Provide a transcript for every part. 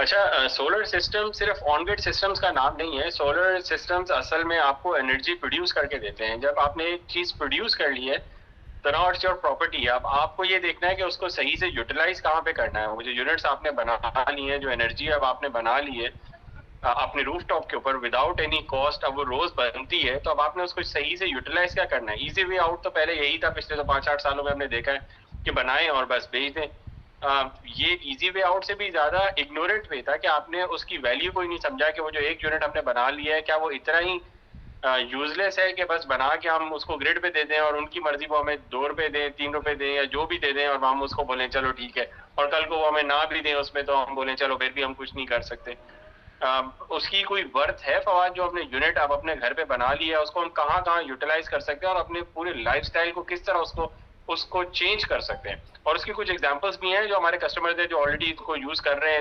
अच्छा, solar system सिर्फ on grid systems का नाम नहीं है। सोलर सिस्टम्स असल में आपको एनर्जी प्रोड्यूस करके देते हैं। जब आपने एक चीज़ प्रोड्यूस कर ली है, तो नाउ इट्स योर प्रॉपर्टी। अब आपको ये देखना है कि उसको सही से यूटिलाइज़ कहाँ पे करना है। वो जो यूनिट्स आपने बना ली हैं, जो एनर्जी अब आपने बना ली है अपने रूफटॉप के ऊपर विदाउट एनी कॉस्ट, अब वो रोज़ बनती है, तो अब आपने उसको सही से यूटिलाइज़ क्या करना है। ईज़ी वे आउट तो पहले यही था, पिछले तो 5-8 सालों में हमने देखा है कि बनाएँ और बस बेच दें। ये ईज़ी वे आउट से भी ज़्यादा इग्नोरेंट वे था कि आपने उसकी वैल्यू को ही नहीं समझा कि वो जो एक यूनिट हमने बना लिया है, क्या वो इतना ही यूज़लेस है कि बस बना के हम उसको ग्रिड पे दे दें और उनकी मर्ज़ी वो हमें ₹2 दें, ₹3 दें या जो भी दे दें, और हम उसको बोलें चलो ठीक है, और कल को वो हमें ना भी दें उसमें, तो हम बोलें चलो फिर भी हम कुछ नहीं कर सकते। उसकी कोई वर्थ है फवाद? जो अपने यूनिट आप अपने घर पे बना ली है, उसको हम कहाँ-कहाँ यूटिलाइज़ कर सकते हैं और अपने पूरे लाइफ़स्टाइल को किस तरह उसको उसको चेंज कर सकते हैं। और उसकी कुछ एग्ज़ाम्पल्स भी हैं जो हमारे कस्टमर्स हैं जो ऑलरेडी इसको यूज़ कर रहे हैं,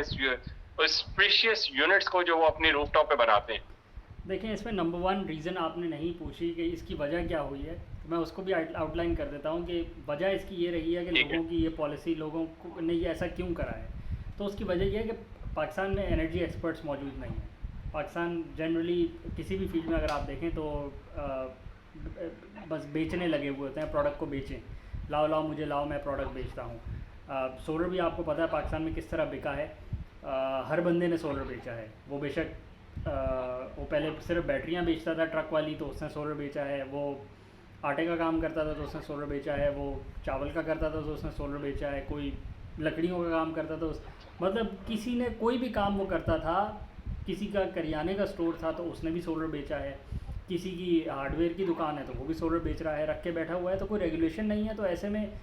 इस प्रीशियस यूनिट्स को जो वो अपनी रूफटॉप पे बनाते हैं। देखें, इसमें नंबर वन रीज़न आपने नहीं पूछी कि इसकी वजह क्या हुई है, तो मैं उसको भी आउटलाइन कर देता हूँ कि वजह इसकी ये रही है कि ठीक है। लोगों की ये पॉलिसी, लोगों को ने ये ऐसा क्यों करा है। तो उसकी वजह ये है कि पाकिस्तान में एनर्जी एक्सपर्ट्स मौजूद नहीं हैं। पाकिस्तान जनरली किसी भी फील्ड में अगर आप देखें तो बस बेचने लगे हुए होते हैं, प्रोडक्ट को बेचें, लाओ लाओ मुझे लाओ, मैं प्रोडक्ट बेचता हूँ। सोलर भी आपको पता है पाकिस्तान में किस तरह बिका है। हर बंदे ने सोलर बेचा है। वो बेशक वो पहले सिर्फ बैटरियां बेचता था ट्रक वाली, तो उसने सोलर बेचा है। वो आटे का काम करता था तो उसने सोलर बेचा है। वो चावल का करता था तो उसने सोलर बेचा है। कोई लकड़ियों का काम करता था मतलब किसी ने कोई भी काम वो करता था। किसी का करियाने का स्टोर था तो उसने भी सोलर बेचा है। किसी की हार्डवेयर की दुकान है तो वो भी सोलर बेच रहा है, रख के बैठा हुआ है। तो कोई रेगुलेशन नहीं है, तो ऐसे में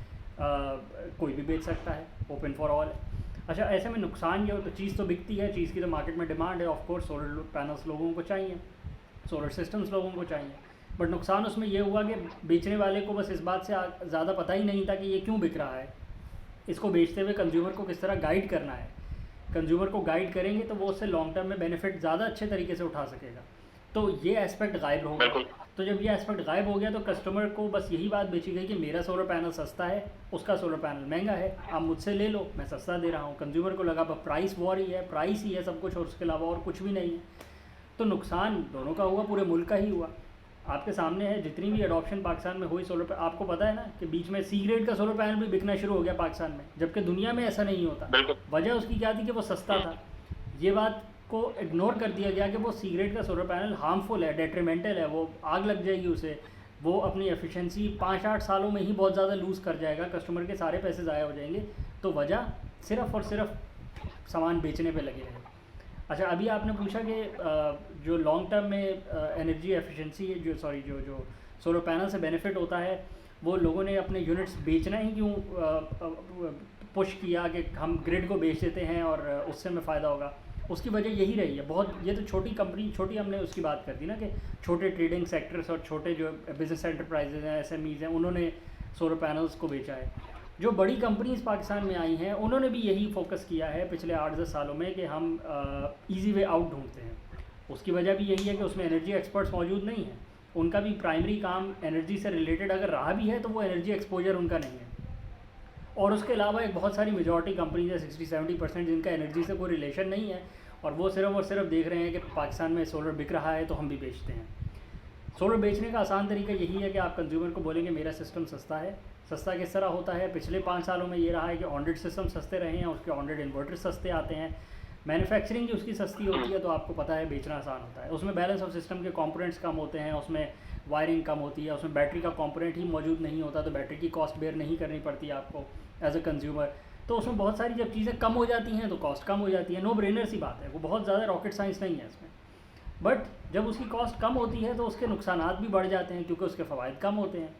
कोई भी बेच सकता है, ओपन फॉर ऑल है। अच्छा, ऐसे में नुकसान ये हो, तो चीज़ तो बिकती है, चीज़ की तो मार्केट में डिमांड है, ऑफ कोर्स सोलर पैनल्स लोगों को चाहिए, सोलर सिस्टम्स लोगों को चाहिए। बट नुकसान उसमें ये हुआ कि बेचने वाले को बस इस बात से ज़्यादा पता ही नहीं था कि ये क्यों बिक रहा है। इसको बेचते हुए कंज्यूमर को किस तरह गाइड करना है। कंज्यूमर को गाइड करेंगे तो वो उससे लॉन्ग टर्म में बेनिफिट ज़्यादा अच्छे तरीके से उठा सकेगा। तो ये एस्पेक्ट गायब हो गया। बिल्कुल। तो जब ये एस्पेक्ट गायब हो गया तो कस्टमर को बस यही बात बेची गई कि मेरा सोलर पैनल सस्ता है, उसका सोलर पैनल महंगा है, आप मुझसे ले लो, मैं सस्ता दे रहा हूँ। कंज्यूमर को लगा बस प्राइस वॉर ही है, प्राइस ही है सब कुछ, और उसके अलावा और कुछ भी नहीं है। तो नुकसान दोनों का हुआ, पूरे मुल्क का ही हुआ। आपके सामने है जितनी भी अडॉप्शन पाकिस्तान में हुई सोलर पे, आपको पता है ना कि बीच में सी ग्रेड का सोलर पैनल भी बिकना शुरू हो गया पाकिस्तान में, जबकि दुनिया में ऐसा नहीं होता। बिल्कुल। वजह उसकी क्या थी कि वो सस्ता था। ये बात को इग्नोर कर दिया गया कि वो सी ग्रेड का सोलर पैनल हार्मफुल है, डेट्रीमेंटल है, वो आग लग जाएगी उसे, वो अपनी एफिशिएंसी 5-8 सालों में ही बहुत ज़्यादा लूज़ कर जाएगा, कस्टमर के सारे पैसे ज़ाया हो जाएंगे। तो वजह सिर्फ़ और सिर्फ सामान बेचने पे लगे रहे। अच्छा, अभी आपने पूछा कि जो लॉन्ग टर्म में एनर्जी एफिशिएंसी है, जो सॉरी जो जो सोलर पैनल से बेनिफिट होता है, वो लोगों ने अपने यूनिट्स बेचना ही क्यों पुश किया कि हम ग्रिड को बेच देते हैं और उससे हमें फ़ायदा होगा। उसकी वजह यही रही है। बहुत ये तो छोटी कंपनी, छोटी हमने उसकी बात कर दी ना कि छोटे ट्रेडिंग सेक्टर्स और छोटे जो बिज़नेस एंटरप्राइजेज हैं, एसएमईज़ हैं, उन्होंने सोलर पैनल्स को बेचा है। जो बड़ी कंपनीज पाकिस्तान में आई हैं उन्होंने भी यही फोकस किया है पिछले 8-10 सालों में कि हम इजी वे आउट ढूंढते हैं। उसकी वजह भी यही है कि उसमें एनर्जी एक्सपर्ट्स मौजूद नहीं हैं। उनका भी प्राइमरी काम एनर्जी से रिलेटेड अगर रहा भी है तो वो एनर्जी एक्सपोजर उनका नहीं है। और उसके अलावा एक बहुत सारी मेजॉरिटी कंपनीज है, 60-70% जिनका एनर्जी से कोई रिलेशन नहीं है, और वो सिर्फ और सिर्फ देख रहे हैं कि पाकिस्तान में सोलर बिक रहा है तो हम भी बेचते हैं। सोलर बेचने का आसान तरीका यही है कि आप कंज्यूमर को बोलेंगे मेरा सिस्टम सस्ता है। सस्ता किस तरह होता है? पिछले 5 सालों में ये रहा है कि ऑन ग्रिड सिस्टम सस्ते रहे हैं, उसके ऑन ग्रिड इन्वर्टर सस्ते आते हैं, मैन्युफैक्चरिंग की उसकी सस्ती होती है, तो आपको पता है बेचना आसान होता है। उसमें बैलेंस ऑफ सिस्टम के कंपोनेंट्स कम होते हैं, उसमें वायरिंग कम होती है, उसमें बैटरी का कंपोनेंट ही मौजूद नहीं होता, तो बैटरी की कॉस्ट बेयर नहीं करनी पड़ती आपको एज अ कंज्यूमर। तो उसमें बहुत सारी जब चीज़ें कम हो जाती हैं तो कॉस्ट कम हो जाती है। नो ब्रेनर सी बात है, वो बहुत ज़्यादा रॉकेट साइंस नहीं है इसमें। बट जब उसकी कॉस्ट कम होती है तो उसके नुकसानात भी बढ़ जाते हैं, क्योंकि उसके फ़वाइद कम होते हैं।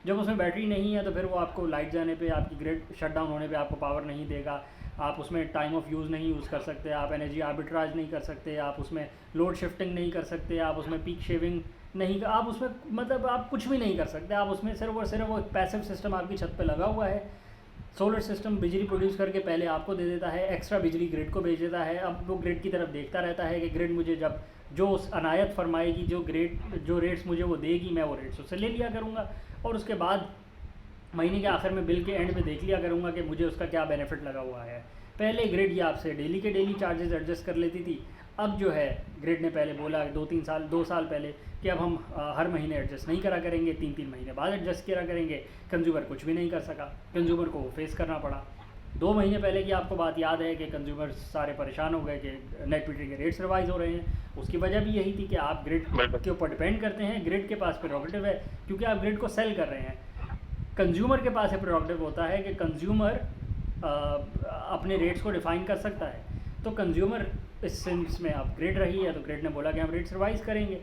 जब उसमें बैटरी नहीं है तो फिर वो आपको लाइट जाने पे, आपकी ग्रिड शट डाउन होने पे आपको पावर नहीं देगा, आप उसमें टाइम ऑफ यूज़ नहीं यूज़ कर सकते, आप एनर्जी आर्बिट्राज नहीं कर सकते, आप उसमें लोड शिफ्टिंग नहीं कर सकते, आप उसमें पीक शेविंग नहीं, आप उसमें मतलब आप कुछ भी नहीं कर सकते। आप उसमें सिर्फ और सिर्फ वो पैसिव सिस्टम आपकी छत पे लगा हुआ है। सोलर सिस्टम बिजली प्रोड्यूस करके पहले आपको दे देता है, एक्स्ट्रा बिजली ग्रिड को भेज देता है। अब वो ग्रिड की तरफ देखता रहता है कि ग्रिड मुझे जब जो अनायत फरमाएगी, जो रेट्स मुझे वो देगी, मैं वो रेट्स उससे ले लिया करूँगा, और उसके बाद महीने के आखिर में बिल के एंड पे देख लिया करूँगा कि मुझे उसका क्या बेनिफिट लगा हुआ है। पहले ग्रिड ये आपसे डेली के डेली चार्जेस एडजस्ट कर लेती थी, अब जो है ग्रिड ने पहले बोला 2 साल पहले कि अब हम हर महीने एडजस्ट नहीं करा करेंगे, 3 महीने बाद एडजस्ट करा करेंगे। कंज्यूमर कुछ भी नहीं कर सका, कंज्यूमर को फेस करना पड़ा। 2 महीने पहले की आपको बात याद है कि कंज्यूमर सारे परेशान हो गए कि नेट मीटरिंग के रेट्स रिवाइज हो रहे हैं। उसकी वजह भी यही थी कि आप ग्रिड के ऊपर डिपेंड करते हैं, ग्रिड के पास प्रेरोगेटिव है क्योंकि आप ग्रिड को सेल कर रहे हैं। कंज्यूमर के पास प्रेरोगेटिव होता है कि कंज्यूमर अपने रेट्स को डिफाइन कर सकता है। तो कंज्यूमर इस सेंस में अब ग्रिड रही है, तो ग्रिड ने बोला कि हम रेट्स रिवाइज करेंगे,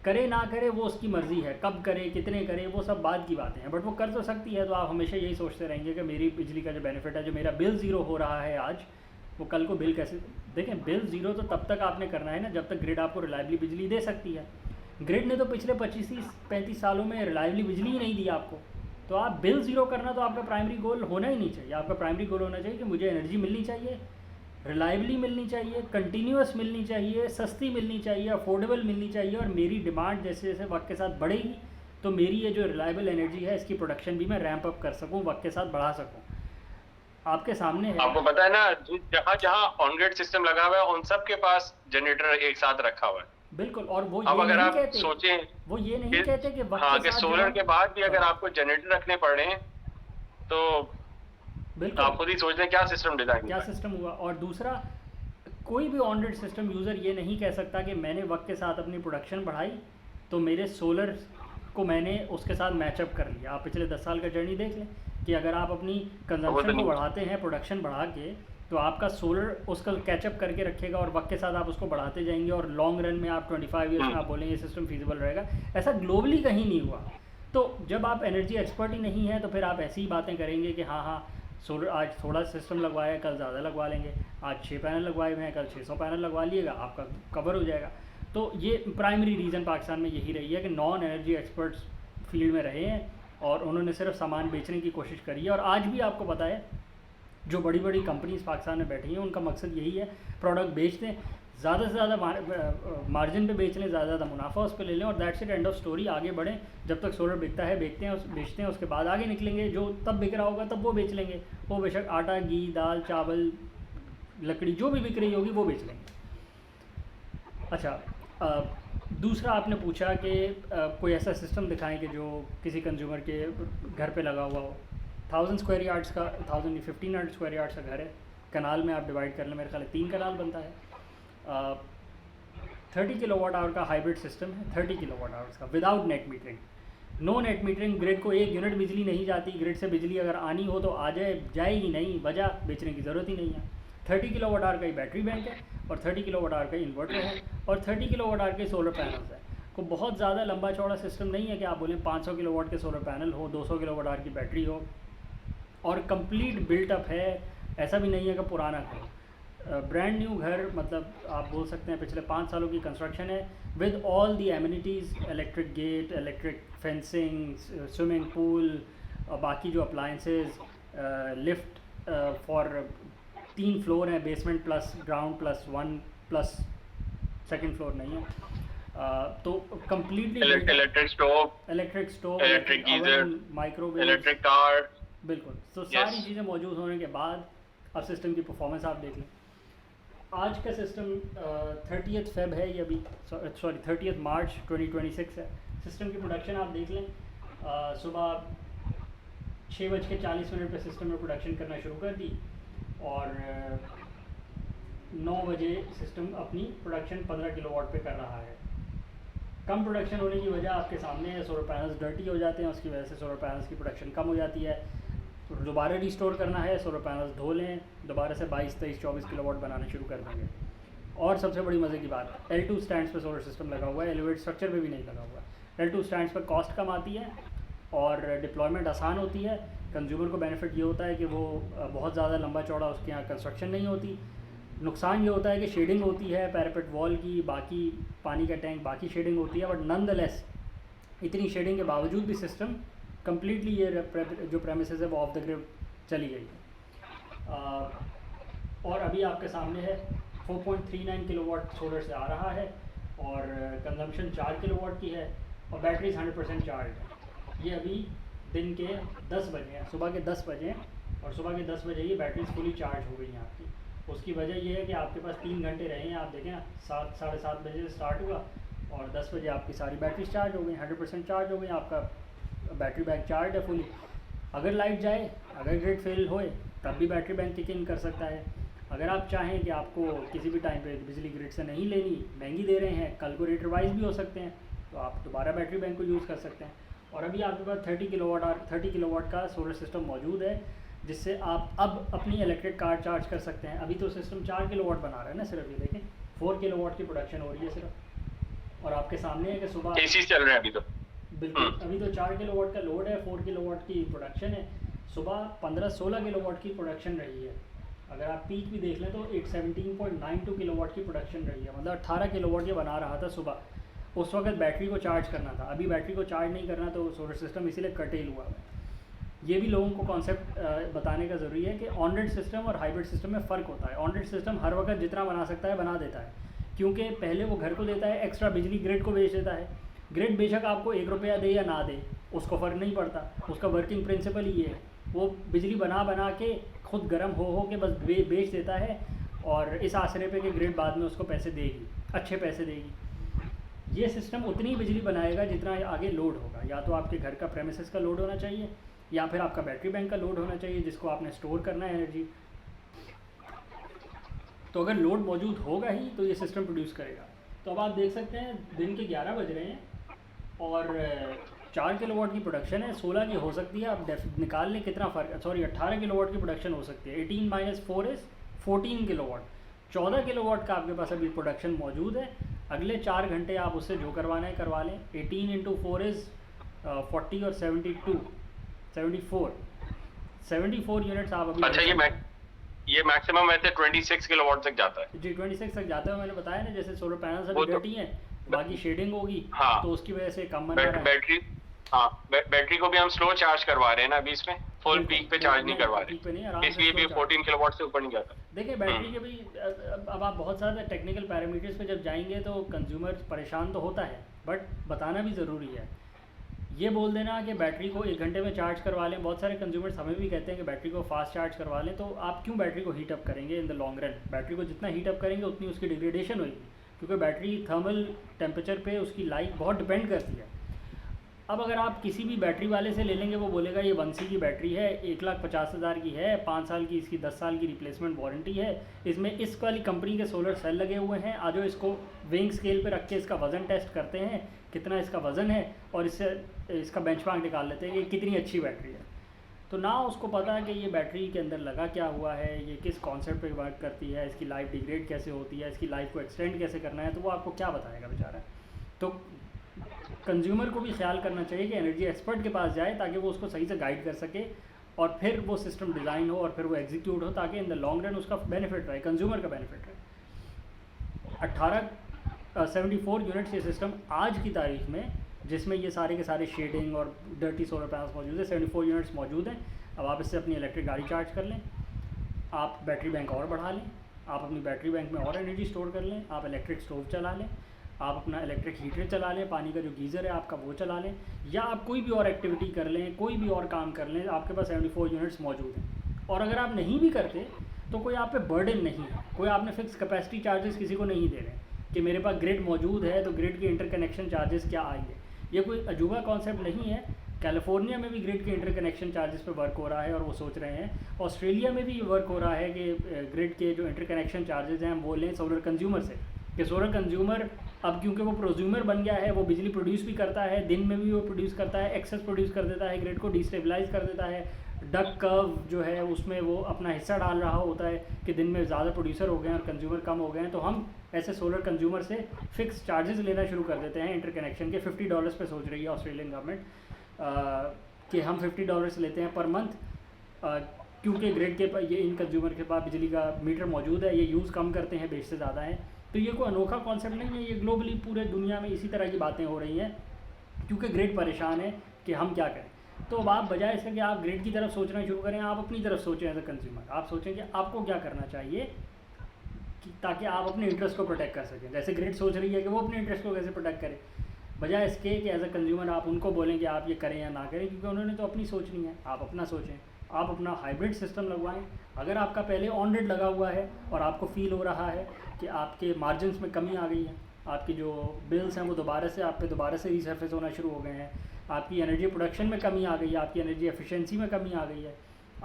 करे ना करे वो उसकी मर्ज़ी है, कब करे कितने करे वो सब बाद की बातें हैं, बट वो कर तो सकती है। तो आप हमेशा यही सोचते रहेंगे कि मेरी बिजली का जो बेनिफिट है, जो मेरा बिल ज़ीरो हो रहा है आज, वो कल को बिल कैसे देखें। बिल ज़ीरो तो तब तक आपने करना है ना जब तक ग्रिड आपको रिलायबली बिजली दे सकती है। ग्रिड ने तो पिछले 25-35 सालों में रिलायबली बिजली ही नहीं दी आपको, तो आप बिल ज़ीरो करना तो आपका प्राइमरी गोल होना ही नहीं चाहिए। आपका प्राइमरी गोल होना चाहिए कि मुझे एनर्जी मिलनी चाहिए, रिलायबली मिलनी चाहिए, कंटिन्यूस मिलनी चाहिए, सस्ती मिलनी चाहिए, अफोर्डेबल मिलनी चाहिए, और मेरी डिमांड जैसे जैसे वक्त के साथ बढ़ेगी तो मेरी ये जो रिलायबल एनर्जी है इसकी प्रोडक्शन भी मैं रैंप अप कर सकूं, वक्त के साथ बढ़ा सकूं। आपके सामने है, आपको पता है ना, जहाँ जहाँ ऑन ग्रिड सिस्टम लगा हुआ है उन सब के पास जनरेटर एक साथ रखा हुआ है। बिल्कुल। और वो अब ये अगर नहीं आप कहते, सोचें वो ये नहीं कहते कि वक्त हाँ के कि साथ सोलर के बाद भी अगर हाँ, आपको जनरेटर रखने पड़े तो बिल्कुल आप खुद ही सोच लें क्या सिस्टम डिजाइन क्या सिस्टम हुआ। और दूसरा, कोई भी ऑन ग्रिड सिस्टम यूज़र ये नहीं कह सकता कि मैंने वक्त के साथ अपनी प्रोडक्शन बढ़ाई तो मेरे सोलर को मैंने उसके साथ मैचअप कर लिया। आप पिछले 10 साल का जर्नी देख लें कि अगर आप अपनी कंजम्पशन को बढ़ाते हैं, प्रोडक्शन बढ़ा के, तो आपका सोलर उसका कैचअप करके रखेगा और वक्त के साथ आप उसको बढ़ाते जाएंगे और लॉन्ग रन में आप 25 ईयर्स में आप बोलेंगे ये सिस्टम फीजिबल रहेगा। ऐसा ग्लोबली कहीं नहीं हुआ। तो जब आप एनर्जी एक्सपर्ट ही नहीं है तो फिर आप ऐसी ही बातें करेंगे कि हाँ सोलर आज थोड़ा सिस्टम लगवाया है, कल ज़्यादा लगवा लेंगे, आज 6 पैनल लगवाए हुए हैं, कल 600 पैनल लगवा लिएगा, आपका कवर हो जाएगा। तो ये प्राइमरी रीज़न पाकिस्तान में यही रही है कि नॉन एनर्जी एक्सपर्ट्स फील्ड में रहे हैं और उन्होंने सिर्फ सामान बेचने की कोशिश करी है। और आज भी आपको पता है जो बड़ी बड़ी कंपनीज पाकिस्तान में बैठी हैं उनका मकसद यही है, प्रोडक्ट बेच दें, ज़्यादा से ज़्यादा मार्जिन पे बेच लें, ज़्यादा से ज़्यादा मुनाफा उस पर ले लें और that's it, end of story. आगे बढ़ें, जब तक सोलर बिकता है बेचते हैं, उसके बाद आगे निकलेंगे। जो तब बिक रहा होगा तब वो बेच लेंगे, वो बेशक आटा, घी, दाल, चावल, लकड़ी जो भी बिक रही होगी वो बेच लेंगे। अच्छा, दूसरा आपने पूछा कि कोई ऐसा सिस्टम दिखाएं कि जो किसी कंज्यूमर के घर पे लगा हुआ हो। 1000 स्क्वायर यार्ड्स का 1500 स्क्वायर यार्ड्स का घर है, कनाल में आप डिवाइड कर लें, मेरे ख्याल 3 कनाल बनता है। 30 किलोवाट आवर का हाइब्रिड सिस्टम है, 30 किलोवाट आवर्स का without net metering. No net metering, grid को 1 यूनिट बिजली नहीं जाती, ग्रिड से बिजली अगर आनी हो तो आ जाए, जाएगी नहीं, वजह बेचने की ज़रूरत ही नहीं है। 30 किलोवाट आवर का ही बैटरी बैंक है और 30 किलोवाट आवर का इन्वर्टर है और 30 किलोवाट आवर के सोलर पैनल्स है। को बहुत ज़्यादा लंबा चौड़ा सिस्टम नहीं है कि आप बोलें 500 किलोवाट के सोलर पैनल हो, 200 किलोवाट आवर की बैटरी हो और कंप्लीट बिल्टअप है। ऐसा भी नहीं है कि पुराना घर, ब्रांड न्यू घर, मतलब आप बोल सकते हैं पिछले 5 सालों की कंस्ट्रक्शन है with all the amenities, electric gate, electric fencing, swimming pool, बाकी जो अप्लाइंसेस, लिफ्ट फॉर 3 फ्लोर हैं, basement plus ground plus 1 plus second floor नहीं है। तो completely electric stove, electric geyser, microwave, electric car, बिल्कुल। तो सारी चीज़ें मौजूद होने के बाद अब सिस्टम की परफॉर्मेंस आप देख लें। आज का सिस्टम 30 फेब है ये अभी, सॉरी 30 मार्च 2026 है। सिस्टम की प्रोडक्शन आप देख लें, सुबह 6:40 पे सिस्टम ने प्रोडक्शन करना शुरू कर दी और 9 बजे सिस्टम अपनी प्रोडक्शन 15 किलोवाट पे कर रहा है। कम प्रोडक्शन होने की वजह आपके सामने है, सोलर पैनल्स डर्टी हो जाते हैं, उसकी वजह से सोलर पैनल्स की प्रोडक्शन कम हो जाती है। दोबारा रिस्टोर करना है, सोलर पैनल्स धो लें, दोबारा से 22, 23, 24 किलोवाट बनाना शुरू कर देंगे। और सबसे बड़ी मज़े की बात, L2 स्टैंड्स पे सोलर सिस्टम लगा हुआ है, एलिवेट स्ट्रक्चर पे भी नहीं लगा हुआ है। L2 स्टैंड्स पर कॉस्ट कम आती है और डिप्लॉयमेंट आसान होती है। कंज्यूमर को बेनिफिट ये होता है कि वो बहुत ज़्यादा लंबा चौड़ा उसके यहाँ कंस्ट्रक्शन नहीं होती। नुकसान ये होता है कि शेडिंग होती है पैरापेट वॉल की, बाकी पानी का टैंक, बाकी शेडिंग होती है, बट नॉनदलेस इतनी शेडिंग के बावजूद भी सिस्टम कम्प्लीटली ये जो प्रेमिसेस है वो ऑफ द ग्रिड चली गई है। और अभी आपके सामने है 4.39 किलोवाट सोलर से आ रहा है और कंजम्पशन 4 किलोवाट की है और बैटरीज 100% चार्ज है। ये अभी दिन के 10 बजे हैं, सुबह के 10 बजे हैं और सुबह के 10 बजे ये बैटरीज फुली चार्ज हो गई हैं आपकी। उसकी वजह ये है कि आपके पास 3 घंटे रहे हैं, आप देखें ना 7 साढ़े 7 बजे से स्टार्ट हुआ और 10 बजे आपकी सारी बैटरी चार्ज हो गई, 100% चार्ज हो गई, आपका बैटरी बैंक चार्ज है फुली। अगर लाइट जाए, अगर ग्रिड फेल होए, तब भी बैटरी बैंक किक इन कर सकता है। अगर आप चाहें कि आपको किसी भी टाइम पे बिजली ग्रिड से नहीं लेनी, महंगी दे रहे हैं, कल को रेट रिवाइज भी हो सकते हैं, तो आप दोबारा बैटरी बैंक को यूज़ कर सकते हैं। और अभी आपके पास 30 किलोवाट का सोलर सिस्टम मौजूद है, जिससे आप अब अपनी इलेक्ट्रिक कार चार्ज कर सकते हैं। अभी तो सिस्टम 4 किलोवाट बना रहा है ना सिर्फ, ये देखें 4 किलोवाट की प्रोडक्शन हो रही है सिर्फ। और आपके सामने है कि सुबह एसी चल रहे हैं अभी तो। बिल्कुल, अभी तो 4 किलोवाट का लोड है, 4 किलोवाट की प्रोडक्शन है। सुबह 15-16 किलोवाट की प्रोडक्शन रही है। अगर आप पीक भी देख लें तो 17.92 किलोवाट की प्रोडक्शन रही है, मतलब 18 किलोवाट ये बना रहा था सुबह। उस वक्त बैटरी को चार्ज करना था, अभी बैटरी को चार्ज नहीं करना, तो सोलर सिस्टम इसीलिए कर्टेल हुआ है। ये भी लोगों को कॉन्सेप्ट बताने का ज़रूरी है कि ऑन ग्रिड सिस्टम और हाइब्रिड सिस्टम में फ़र्क होता है। ऑन ग्रिड सिस्टम हर वक्त जितना बना सकता है बना देता है, क्योंकि पहले वो घर को देता है, एक्स्ट्रा बिजली ग्रिड को बेच देता है। ग्रिड बेशक आपको 1 रुपया दे या ना दे, उसको फ़र्क नहीं पड़ता, उसका वर्किंग प्रिंसिपल ही है, वो बिजली बना बना के खुद गर्म हो के बस बेच देता है, और इस आसरे पे कि ग्रिड बाद में उसको पैसे देगी, अच्छे पैसे देगी। ये सिस्टम उतनी बिजली बनाएगा जितना आगे लोड होगा, या तो आपके घर का प्रेमिसेस का लोड होना चाहिए, या फिर आपका बैटरी बैंक का लोड होना चाहिए जिसको आपने स्टोर करना है एनर्जी। तो अगर लोड मौजूद होगा ही तो ये सिस्टम प्रोड्यूस करेगा। तो अब आप देख सकते हैं दिन के 11 बज रहे हैं और 4 किलोवाट की प्रोडक्शन है, 16 की हो सकती है। आप निकाल लें कितना फ़र्क, सॉरी 18 किलोवाट की प्रोडक्शन हो सकती है। 18 - 4 इज़ 14 किलोवाट, 14 किलोवाट का आपके पास अभी प्रोडक्शन मौजूद है। अगले 4 घंटे आप उससे जो करवाना है करवा लें। 18 × 4 इज़ 40 और 74 यूनिट्स आप अभी। अच्छा, ये मैक्सिमम वैसे 26 किलोवाट तक जाता है जी, 26 तक जाता है। मैंने बताया ना, जैसे सोलर पैनल्स अभी डर्टी हैं, बाकी शेडिंग होगी, हाँ, तो उसकी वजह से कम बन रहा है। बैटरी को भी हम स्लो चार्ज करवा रहे हैं ना अभी, इसमें फुल पीक पे चार्ज नहीं करवा रहे, इसलिए भी 14 किलोवाट से ऊपर नहीं जाता। देखिए बैटरी के भी अब आप बहुत सारे टेक्निकल पैरामीटर्स पे जब जाएंगे तो कंज्यूमर परेशान तो होता है, बट बताना भी ज़रूरी है। ये बोल देना कि बैटरी को 1 घंटे में चार्ज करवा लें, बहुत सारे कंज्यूमर्स हमें भी कहते हैं कि बैटरी को फास्ट चार्ज करवा लें, तो आप क्यों बैटरी को हीट अप करेंगे in the long run. Battery को जितना हीट अप करेंगे उतनी उसकी डिग्रेडेशन होगी, क्योंकि बैटरी थर्मल टेम्परेचर पे उसकी लाइफ बहुत डिपेंड करती है। अब अगर आप किसी भी बैटरी वाले से ले लेंगे, वो बोलेगा ये 1C की बैटरी है, 1,50,000 की है, 5 साल की इसकी 10 साल की रिप्लेसमेंट वारंटी है, इसमें इस वाली कंपनी के सोलर सेल लगे हुए हैं, आज इसको वेइंग स्केल पे रख के इसका वज़न टेस्ट करते हैं कितना इसका वज़न है, और इससे इसका बेंचमार्क निकाल लेते हैं कि कितनी अच्छी बैटरी है। तो ना उसको पता है कि ये बैटरी के अंदर लगा क्या हुआ है, ये किस कॉन्सेप्ट पे वर्क करती है, इसकी लाइफ डिग्रेड कैसे होती है, इसकी लाइफ को एक्सटेंड कैसे करना है, तो वो आपको क्या बताएगा बेचारा। तो कंज्यूमर को भी ख्याल करना चाहिए कि एनर्जी एक्सपर्ट के पास जाए, ताकि वो उसको सही से गाइड कर सके, और फिर वो सिस्टम डिज़ाइन हो और फिर वो एग्जीक्यूट हो, ताकि इन द लॉन्ग रन उसका बेनिफिट रहे, कंज्यूमर का बेनिफिट रहे। 74 यूनिट्स ये सिस्टम आज की तारीख में, जिसमें ये सारे के सारे शेडिंग और डर्टी सोलर पैनल्स मौजूद है, 74 यूनिट्स मौजूद हैं। अब आप इससे अपनी इलेक्ट्रिक गाड़ी चार्ज कर लें, आप बैटरी बैंक और बढ़ा लें, आप अपनी बैटरी बैंक में और एनर्जी स्टोर कर लें, आप इलेक्ट्रिक स्टोव चला लें, आप अपना इलेक्ट्रिक हीटर चला लें, पानी का जो गीज़र है आपका वो चला लें, या आप कोई भी और एक्टिविटी कर लें, कोई भी और काम कर लें, आपके पास 74 यूनिट्स मौजूद हैं। और अगर आप नहीं भी करते तो कोई आप पे बर्डन नहीं है, कोई आपने फिक्स कैपेसिटी चार्जेस किसी को नहीं दे रहे कि मेरे पास ग्रिड मौजूद है तो ग्रिड के इंटरकनेक्शन चार्जेस क्या आएंगे। ये कोई अजूबा कॉन्सेप्ट नहीं है। कैलिफोर्निया में भी ग्रिड के इंटरकनेक्शन चार्जेस पे वर्क हो रहा है और वो सोच रहे हैं। ऑस्ट्रेलिया में भी ये वर्क हो रहा है कि ग्रिड के जो इंटरकनेक्शन चार्जेस हैं हम बोल लें सोलर कंज्यूमर से, कि सोलर कंज्यूमर अब क्योंकि वो प्रोज्यूमर बन गया है, वो बिजली प्रोड्यूस भी करता है, दिन में भी वो प्रोड्यूस करता है, एक्सेस प्रोड्यूस कर देता है, ग्रिड को डिस्टेबलाइज कर देता है। डक कर्व जो है उसमें वो अपना हिस्सा डाल रहा होता है कि दिन में ज़्यादा प्रोड्यूसर हो गए हैं और कंज्यूमर कम हो गए हैं, तो हम ऐसे सोलर कंज्यूमर से फ़िक्स चार्जेस लेना शुरू कर देते हैं इंटरकनेक्शन के। $50 पे सोच रही है ऑस्ट्रेलियन गवर्नमेंट कि हम $50 लेते हैं पर मंथ, क्योंकि ग्रिड के ये इन कंज्यूमर के पास बिजली का मीटर मौजूद है, ये यूज़ कम करते हैं, बेचते ज़्यादा हैं। तो ये कोई अनोखा कॉन्सेप्ट नहीं है, ये ग्लोबली पूरे दुनिया में इसी तरह की बातें हो रही हैं, क्योंकि ग्रिड परेशान है कि हम क्या करें। तो अब आप बजाय इसके कि आप ग्रिड की तरफ सोचना शुरू करें, आप अपनी तरफ सोचें एज अ कंज्यूमर। आप सोचें कि आपको क्या करना चाहिए ताकि आप अपने इंटरेस्ट को प्रोटेक्ट कर सकें। जैसे ग्रिड सोच रही है कि वो अपने इंटरेस्ट को कैसे प्रोटेक्ट करे, बजाय इसके कि एज अ कंज्यूमर आप उनको बोलें कि आप ये करें या ना करें, क्योंकि उन्होंने तो अपनी सोचनी है, आप अपना सोचें। आप अपना हाइब्रिड सिस्टम लगवाएं। अगर आपका पहले ऑन ग्रिड लगा हुआ है और आपको फील हो रहा है कि आपके मार्जिन्स में कमी आ गई है, आपकी जो बिल्स हैं वो दोबारा से रीसर्फेस होना शुरू हो गए हैं, आपकी एनर्जी प्रोडक्शन में कमी आ गई है, आपकी एनर्जी एफिशिएंसी में कमी आ गई है,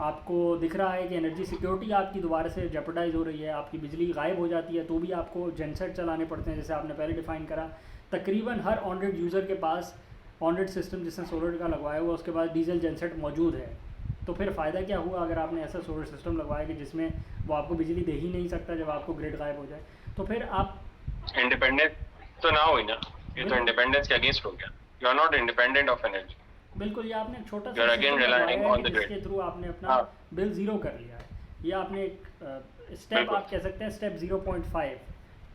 आपको दिख रहा है कि एनर्जी सिक्योरिटी आपकी दोबारा से जेपरडाइज हो रही है, आपकी बिजली गायब हो जाती है, तो भी आपको जेनसेट चलाने पड़ते हैं जैसे आपने पहले डिफ़ाइन करा। तकरीबन हर ऑन ग्रिड यूज़र के पास ऑन ग्रिड सिस्टम जिसने सोलर का लगवाया हुआ उसके पास डीजल जेनसेट मौजूद है। तो फिर फ़ायदा क्या हुआ अगर आपने ऐसा सोलर सिस्टम लगवाया कि जिसमें वो आपको बिजली दे ही नहीं सकता जब आपको ग्रिड गायब हो जाए। तो फिर आप इंडिपेंडेंट तो ना हुई ना, ये तो इंडिपेंडेंस के अगेंस्ट हो गया। You are not independent of energy. बिल्कुल, ये आपने एक छोटा यू आर सा अगेन सिस्टम लगवाया रिलाइंग है ऑन कि द ग्रिड। जिसके थ्रू आपने अपना बिल ज़ीरो कर लिया है। ये आपने एक स्टेप बिल्कुल। आप कह सकते हैं स्टेप 0.5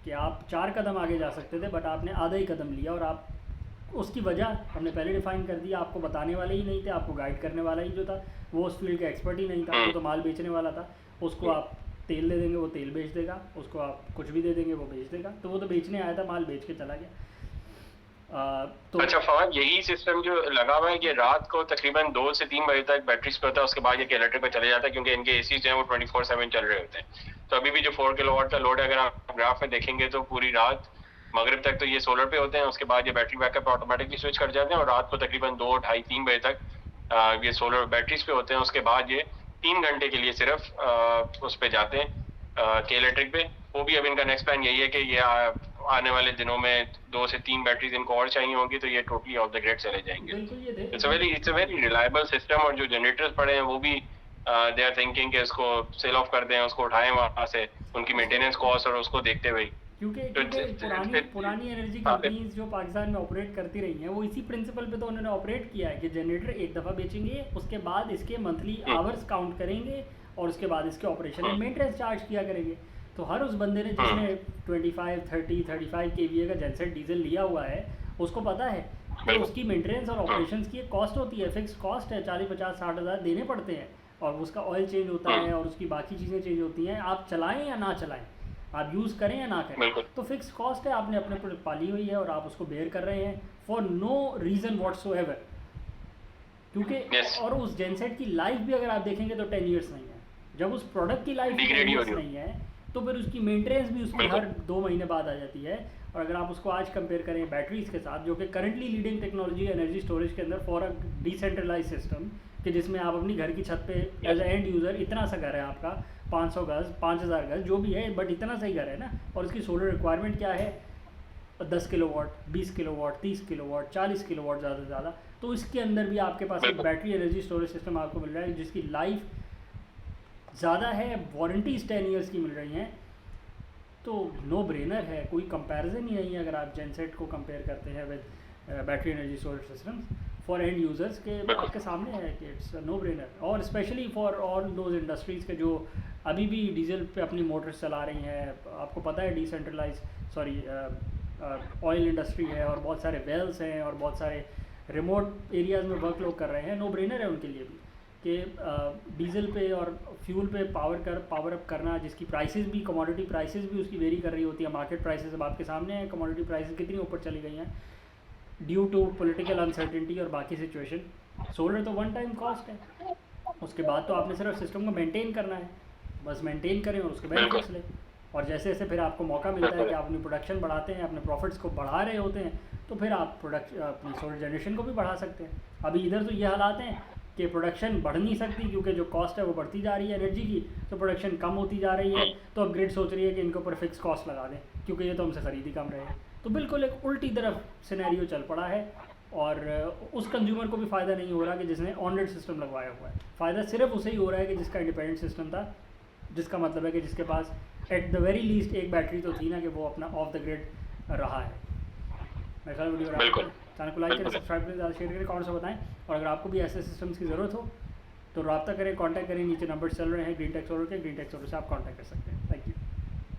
कि आप 4 कदम आगे जा सकते थे बट आपने आधा ही कदम लिया, और आप उसकी वजह हमने पहले डिफाइन कर दिया। आपको बताने वाले ही नहीं थे, आपको गाइड करने वाला ही जो था वो उस फील्ड का एक्सपर्ट ही नहीं था, वो तो माल बेचने वाला था। उसको आप तेल दे देंगे वो तेल बेच देगा, उसको आप कुछ भी दे देंगे वो बेच देगा, तो वो तो बेचने आया था, माल बेच के चला गया। तो अच्छा फवाद, यही सिस्टम जो लगा हुआ है कि रात को तकरीबन 2 से 3 बजे तक बैटरीज पे होता है, उसके बाद ये इलेक्ट्रिक पे चले जाता है क्योंकि इनके एसी जो है वो 24/7 चल रहे होते हैं। तो अभी भी जो 4 किलोवाट का लोड है अगर आप ग्राफ में देखेंगे तो पूरी रात मगरिब तक तो ये सोलर पे होते हैं, उसके बाद ये बैटरी बैकअप ऑटोमेटिकली स्विच कर जाते हैं और रात को तकरीबन 2, ढाई, 3 बजे तक ये सोलर बैटरीज पे होते हैं। उसके बाद ये 3 घंटे के लिए सिर्फ उस पे जाते हैं के इलेक्ट्रिक पे। वो भी अब इनका नेक्स्ट प्लान यही है कि ये आने वाले दिनों में 2 से 3 बैटरीज इनको और चाहिए होंगी तो ये टोटली ऑफ द ग्रिड चले जाएंगे। It's a very reliable system, और जो जनरेटर्स पड़े हैं वो भी दे आर थिंकिंग कि इसको सेल ऑफ कर दें, उसको उठाएं वहाँ से, उनकी मेंटेनेंस कॉस्ट और उसको देखते हुए। क्योंकि पुरानी एनर्जी कंपनीज जो पाकिस्तान में ऑपरेट करती रही हैं वो इसी प्रिंसिपल पे तो उन्होंने ऑपरेट किया है कि जनरेटर एक दफ़ा बेचेंगे, उसके बाद इसके मंथली आवर्स काउंट करेंगे और उसके बाद इसके ऑपरेशन में मेंटेनेंस चार्ज किया करेंगे। तो हर उस बंदे ने जिसने 25, 30, 35 kVA का जेनसेट डीजल लिया हुआ है उसको पता है कि उसकी मेंटेनेंस और ऑपरेशंस की एक कॉस्ट होती है, फिक्स कॉस्ट है, 40, 50, 60 हज़ार देने पड़ते हैं, और उसका ऑयल चेंज होता है और उसकी बाकी चीज़ें चेंज होती हैं। आप चलाएं या ना चलाएं, आप यूज़ करें या ना करें, तो फिक्स कॉस्ट है, आपने अपने पर पाली हुई है और आप उसको बेयर कर रहे हैं फॉर नो रीज़न व्हाट्सोएवर। क्योंकि और उस जेनसेट की लाइफ भी अगर आप देखेंगे तो 10 ईयर्स नहीं है। जब उस प्रोडक्ट की लाइफ 10 ईयर्स नहीं है तो फिर उसकी मेंटेनेंस भी उसकी हर 2 महीने बाद आ जाती है। और अगर आप उसको आज कंपेयर करें बैटरीज के साथ, जो कि currently leading technology energy storage के अंदर फॉर अ डिसेंट्रलाइज सिस्टम, कि जिसमें आप अपनी घर की छत पे एज एंड यूज़र, इतना सा घर है आपका 500 गज 5000 गज जो भी है, बट इतना सही घर है ना, और उसकी सोलर रिक्वायरमेंट क्या है 10 किलोवाट, 20 किलोवाट, 30 किलोवाट, 40 किलोवाट ज़्यादा से ज़्यादा। तो इसके अंदर भी आपके पास एक बैटरी एनर्जी स्टोरेज सिस्टम आपको मिल रहा है जिसकी लाइफ ज़्यादा है, वारंटीज 10 ईयर्स की मिल रही हैं। तो नो ब्रेनर है, कोई कंपैरिजन ही नहीं है अगर आप जेनसेट को कंपेयर करते हैं with battery energy storage system for end users के आपके सामने है कि इट्स नो ब्रेनर। और specially for all those industries के जो अभी भी डीजल पे अपनी मोटर्स चला रही हैं। आपको पता है डिसेंट्रलाइज ऑयल इंडस्ट्री है और बहुत सारे वेल्स हैं और बहुत सारे रिमोट एरियाज़ में वर्क लोग कर रहे हैं। नो ब्रेनर है उनके लिए भी कि डीजल पे और फ्यूल पे पावर अप करना, जिसकी प्राइसेस भी, कमोडिटी प्राइसेस भी उसकी वेरी कर रही होती है। मार्केट प्राइसेस अब आपके सामने हैं, कमोडिटी प्राइसेस कितनी ऊपर चली गई हैं ड्यू टू पॉलिटिकल अनसर्टेनिटी और बाकी सिचुएशन। सोलर तो वन टाइम कॉस्ट है, उसके बाद तो आपने सिर्फ सिस्टम को मेंटेन करना है, बस मेंटेन करें और उसके बेनिफिट्स लें। और जैसे जैसे फिर आपको मौका मिलता है कि आप अपनी प्रोडक्शन बढ़ाते हैं, अपने प्रॉफिट्स को बढ़ा रहे होते हैं, तो फिर आप अपनी सोलर जनरेशन को भी बढ़ा सकते हैं। अभी इधर तो ये हालात हैं कि प्रोडक्शन बढ़ नहीं सकती क्योंकि जो कॉस्ट है वो बढ़ती जा रही है एनर्जी की, तो प्रोडक्शन कम होती जा रही है। तो अब ग्रिड सोच रही है कि इनके ऊपर फिक्स कॉस्ट लगा दें क्योंकि ये तो हमसे ख़रीद ही कम रहे हैं। तो बिल्कुल एक उल्टी तरफ सिनेरियो चल पड़ा है और उस कंज्यूमर को भी फ़ायदा नहीं हो रहा कि जिसने ऑन ग्रिड सिस्टम लगवाया हुआ है। फ़ायदा सिर्फ उसे ही हो रहा है कि जिसका इंडिपेंडेंट सिस्टम था, जिसका मतलब है कि जिसके पास एट द वेरी लीस्ट एक बैटरी तो थी ना, कि वो अपना ऑफ द ग्रिड रहा है। मेरे ख्याल वीडियो चैनल को लाइक करें, सब्सक्राइब करें, ज़्यादा शेयर करें, कमेंट से बताएं। और अगर आपको भी ऐसे सिस्टम्स की ज़रूरत हो तो रब्ता करें, कांटेक्ट करें, नीचे नंबर चल रहे हैं ग्रीन टेक सोलर के, ग्रीन टेक सोलर से आप कांटेक्ट कर सकते हैं।